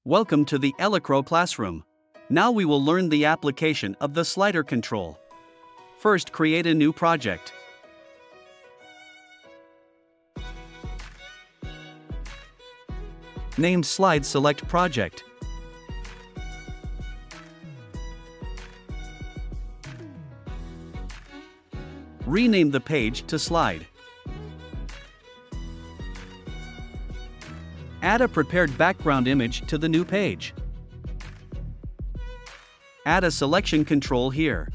Welcome to the Elecrow classroom. Now we will learn the application of the slider control. First, create a new project. Name Slide Select Project. Rename the page to Slide. Add a prepared background image to the new page. Add a selection control here.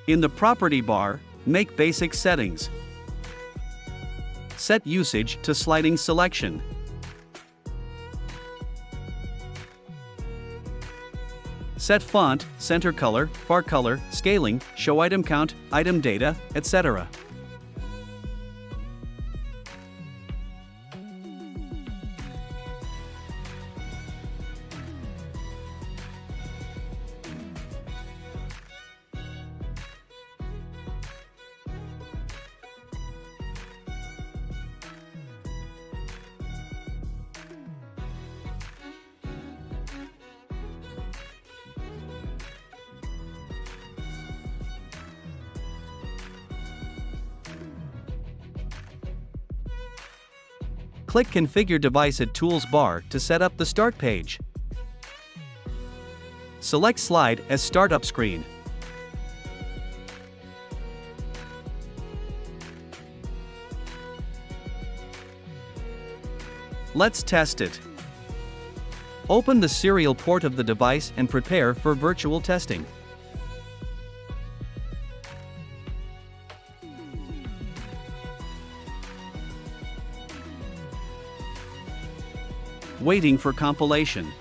In the property bar, make basic settings. Set usage to sliding selection. Set font, center color, far color, scaling, show item count, item data, etc. Click Configure Device at Tools bar to set up the Start page. Select Slide as Startup screen. Let's test it. Open the serial port of the device and prepare for virtual testing. Waiting for compilation.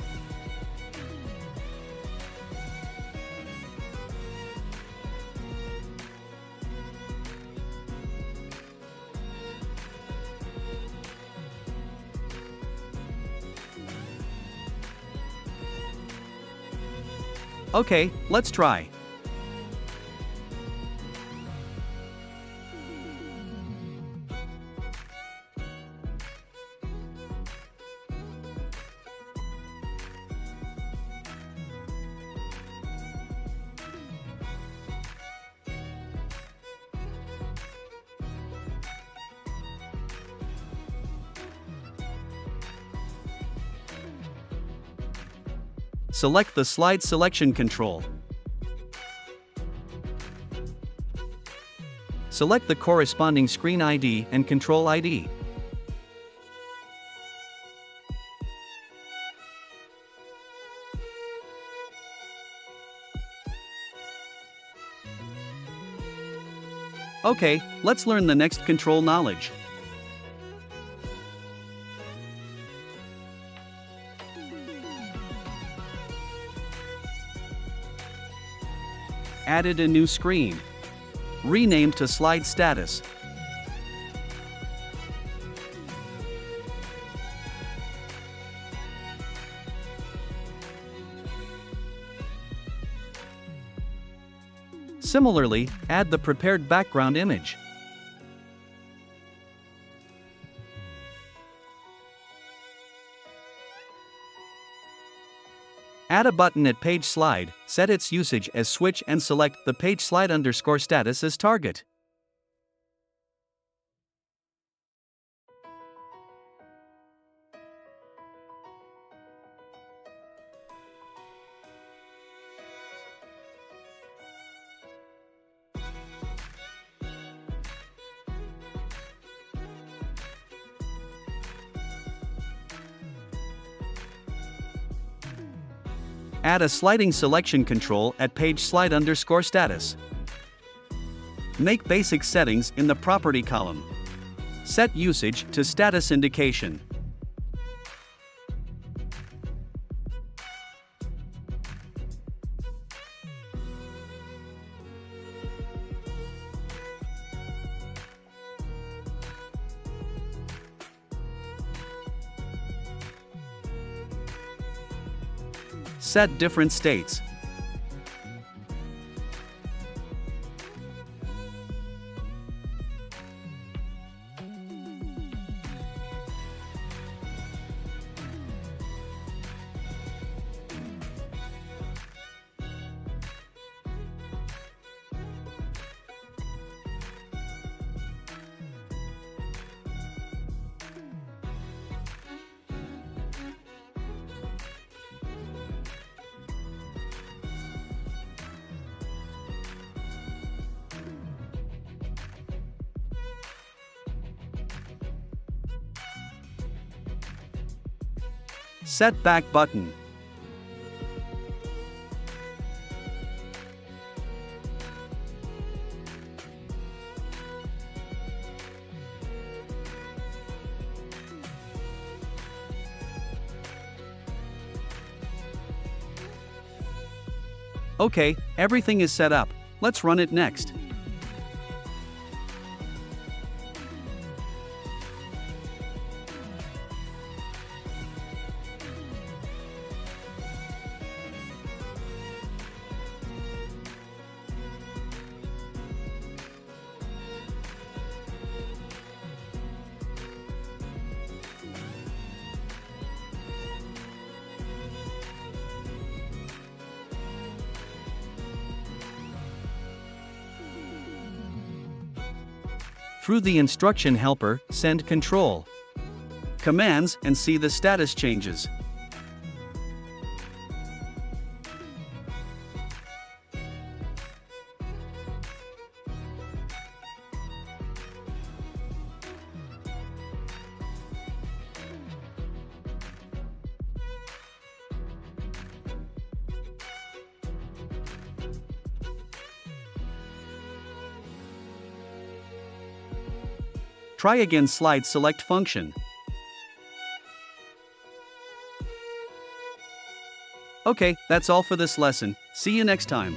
Okay, let's try. Select the Slide Selection control. Select the corresponding screen ID and control ID. Okay, let's learn the next control knowledge. Added a new screen. Renamed to Slide Status. Similarly, add the prepared background image. Add a button at page slide, set its usage as switch and select the page slide _ status as target. Add a sliding selection control at page slide _ status. Make basic settings in the property column. Set usage to status indication. Set different states. Set back button. Okay, everything is set up. Let's run it next. Through the instruction helper, send control commands and see the status changes. Try again slide select function. Okay, that's all for this lesson. See you next time.